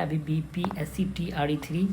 है अभी BPSC TRE 3,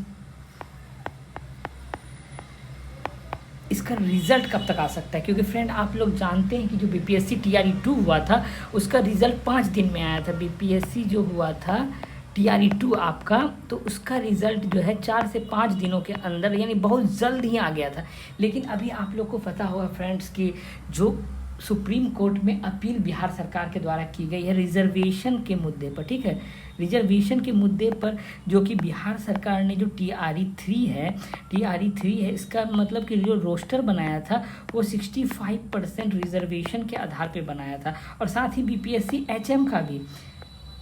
इसका रिजल्ट कब तक आ सकता है? क्योंकि फ्रेंड आप लोग जानते हैं कि जो BPSC TRE 2 हुआ था उसका रिजल्ट 5 दिन में आया था। BPSC जो हुआ था TRE 2 आपका, तो उसका रिजल्ट जो है 4 से 5 दिनों के अंदर, यानी बहुत जल्द ही आ गया था। लेकिन अभी आप लोग को पता होगा फ्रेंड्स कि जो सुप्रीम कोर्ट में अपील बिहार सरकार के द्वारा की गई है रिजर्वेशन के मुद्दे पर, ठीक है, रिजर्वेशन के मुद्दे पर, जो कि बिहार सरकार ने जो TRE 3 है, इसका मतलब कि जो रोस्टर बनाया था वो 65% रिजर्वेशन के आधार पे बनाया था। और साथ ही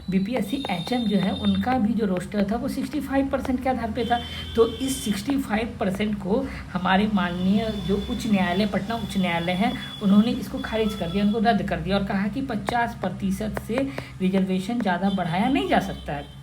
BPSC HM जो है उनका भी जो रोस्टर था वो 65% के आधार पे था। तो इस 65% को हमारे माननीय जो पटना उच्च न्यायालय है, उन्होंने इसको खारिज कर दिया, उनको रद्द कर दिया और कहा कि 50% से रिजर्वेशन ज़्यादा बढ़ाया नहीं जा सकता है।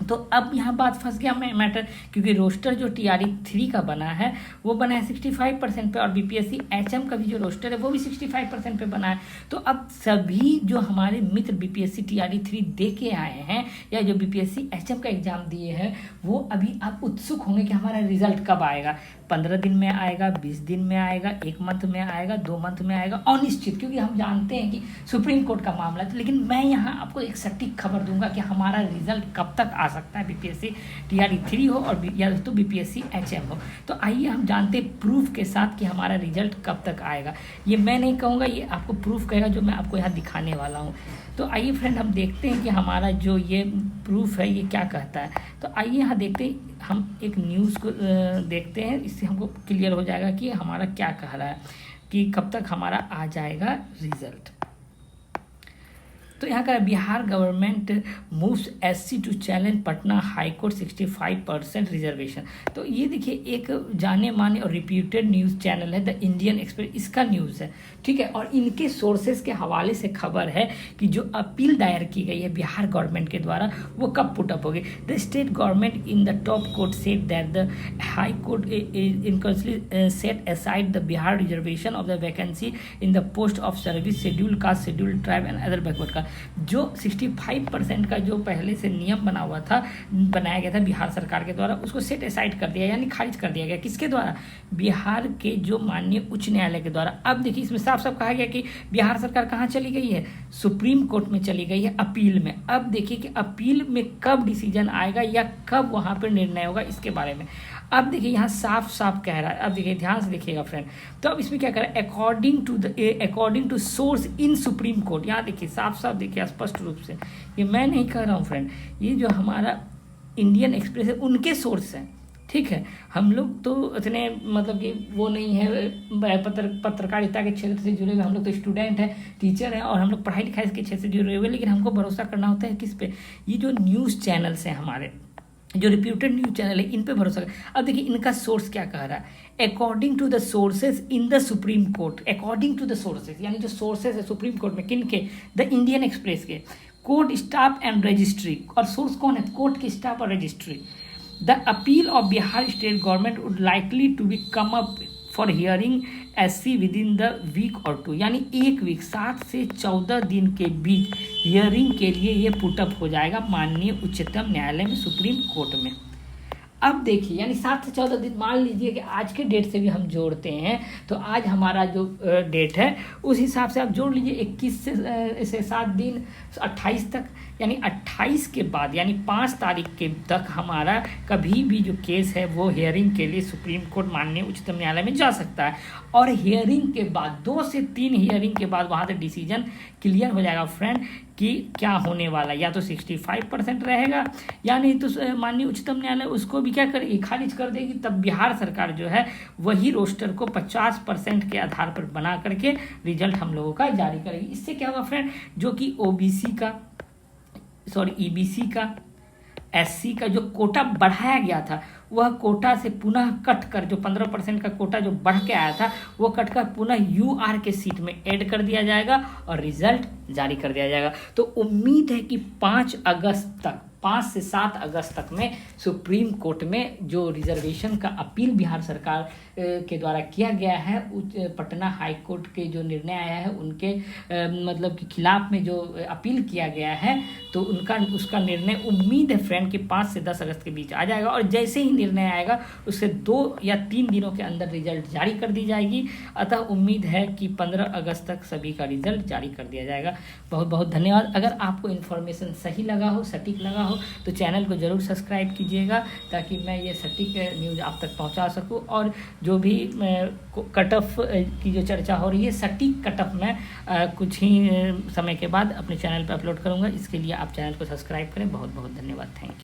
तो अब यहाँ बात फंस गया मैटर, क्योंकि रोस्टर जो TRE 3 का बना है वो बना है 65% पे, और BPSC HM का भी जो रोस्टर है वो भी 65% पे बना है। तो अब सभी जो हमारे मित्र BPSC TRE 3 दे के आए हैं या जो BPSC HM का एग्ज़ाम दिए हैं, वो अभी आप उत्सुक होंगे कि हमारा रिजल्ट कब आएगा। 15 दिन में आएगा, 20 दिन में आएगा, 1 मंथ में आएगा, 2 मंथ में आएगा, अनिश्चित, क्योंकि हम जानते हैं कि सुप्रीम कोर्ट का मामला है। लेकिन मैं यहाँ आपको एक सटीक खबर दूंगा कि हमारा रिजल्ट कब तक आ सकता है, BPSC TRE 3 हो और या तो BPSC HM हो। तो आइए हम जानते हैं प्रूफ के साथ कि हमारा रिजल्ट कब तक आएगा। ये मैं नहीं कहूँगा, ये आपको प्रूफ कहेगा जो मैं आपको यहाँ दिखाने वाला हूँ। तो आइए फ्रेंड हम देखते हैं कि हमारा जो ये प्रूफ है ये क्या कहता है। तो आइए यहाँ देखते हैं, हम एक न्यूज़ को देखते हैं, इससे हमको क्लियर हो जाएगा कि हमारा क्या कह रहा है कि कब तक हमारा आ जाएगा रिजल्ट। तो यहाँ का Bihar government moves SC to challenge Patna High Court 65% reservation. तो ये देखिए एक जाने माने और रिप्यूटेड न्यूज़ चैनल है द इंडियन एक्सप्रेस, इसका न्यूज़ है, ठीक है। और इनके सोर्सेज के हवाले से खबर है कि जो अपील दायर की गई है बिहार गवर्नमेंट के द्वारा वो कब पुटअप होगी। The state government in the top court said that the high court inconsiderately set aside the Bihar reservation of the vacancy in the post of service schedule caste, schedule tribe and other backward का जो 65% का जो पहले से नियम बनाया गया था बिहार सरकार के द्वारा, उसको सेट असाइड कर दिया, यानी खारिज कर दिया गया। किसके द्वारा? बिहार के जो माननीय उच्च न्यायालय के द्वारा। अब देखिए इसमें साफ साफ कहा गया कि बिहार सरकार कहाँ चली गई है, सुप्रीम कोर्ट में चली गई है अपील में। अब देखिए कि अपील में कब डिसीजन आएगा या कब वहाँ पर निर्णय होगा, इसके बारे में अब देखिए यहाँ साफ साफ कह रहा है। अब देखिए ध्यान से देखिएगा फ्रेंड, तो अब इसमें क्या कर रहा है, according to source in Supreme Court. यहाँ देखिए साफ साफ देखिए स्पष्ट रूप से, ये मैं नहीं कह रहा हूँ फ्रेंड, ये जो हमारा इंडियन एक्सप्रेस है उनके सोर्स हैं, ठीक है। हम लोग तो इतने मतलब कि वो नहीं है पत्रकारिता के क्षेत्र से जुड़े हुए, हम लोग तो स्टूडेंट हैं, टीचर हैं, और हम लोग पढ़ाई लिखाई के क्षेत्र से जुड़े हुए, लेकिन हमको भरोसा करना होता है किस पे, ये जो न्यूज़ चैनल्स हैं हमारे, जो रिप्यूटेड न्यूज़ चैनल है, इन पे भरोसा कर। अब देखिए इनका सोर्स क्या कह रहा है, according to the sources in the Supreme Court, according to the sources, यानी जो सोर्सेज है सुप्रीम कोर्ट में, किन के, द इंडियन एक्सप्रेस के, कोर्ट स्टाफ एंड रजिस्ट्री। और सोर्स कौन है, कोर्ट के स्टाफ और registry. The appeal of Bihar state government would likely to be come up for hearing SC within the week और 2, यानी 1 वीक 7 से 14 दिन के बीच हियरिंग के लिए ये पुटअप हो जाएगा माननीय उच्चतम न्यायालय में, सुप्रीम कोर्ट में। अब देखिए यानी 7 से 14 दिन, मान लीजिए कि आज के डेट से भी हम जोड़ते हैं, तो आज हमारा जो डेट है उस हिसाब से आप जोड़ लीजिए 21 से 7 दिन 28 तक, यानी 28 के बाद यानी 5 तारीख के तक हमारा कभी भी जो केस है वो हियरिंग के लिए सुप्रीम कोर्ट माननीय उच्चतम न्यायालय में जा सकता है। और हियरिंग के बाद 2 से 3 हियरिंग के बाद वहाँ से डिसीजन क्लियर हो जाएगा फ्रेंड कि क्या होने वाला, या तो 65% रहेगा या नहीं तो माननीय उच्चतम न्यायालय उसको भी क्या करेगी, खारिज कर देगी। तब बिहार सरकार जो है वही रोस्टर को 50% के आधार पर बना करके रिजल्ट हम लोगों का जारी करेगी। इससे क्या होगा फ्रेंड, जो कि EBC का SC का जो कोटा बढ़ाया गया था वह कोटा से पुनः कट कर, जो 15% का कोटा जो बढ़ के आया था वो कट कर पुनः यूआर के सीट में ऐड कर दिया जाएगा और रिजल्ट जारी कर दिया जाएगा। तो उम्मीद है कि 5 अगस्त तक, 5 से 7 अगस्त तक में सुप्रीम कोर्ट में जो रिजर्वेशन का अपील बिहार सरकार के द्वारा किया गया है, पटना हाई कोर्ट के जो निर्णय आया है उनके मतलब के खिलाफ में जो अपील किया गया है, तो उसका निर्णय उम्मीद है फ्रेंड कि 5 से 10 अगस्त के बीच आ जाएगा। और जैसे ही निर्णय आएगा उससे 2 या 3 दिनों के अंदर रिजल्ट जारी कर दी जाएगी। अतः उम्मीद है कि 15 अगस्त तक सभी का रिजल्ट जारी कर दिया जाएगा। बहुत बहुत धन्यवाद। अगर आपको इन्फॉर्मेशन सही लगा हो, सटीक लगा हो, तो चैनल को ज़रूर सब्सक्राइब कीजिएगा ताकि मैं ये सटीक न्यूज़ आप तक पहुंचा सकूं। और जो भी कट ऑफ की जो चर्चा हो रही है, सटीक कट ऑफ मैं कुछ ही समय के बाद अपने चैनल पर अपलोड करूंगा। इसके लिए आप चैनल को सब्सक्राइब करें। बहुत बहुत धन्यवाद। Thank you.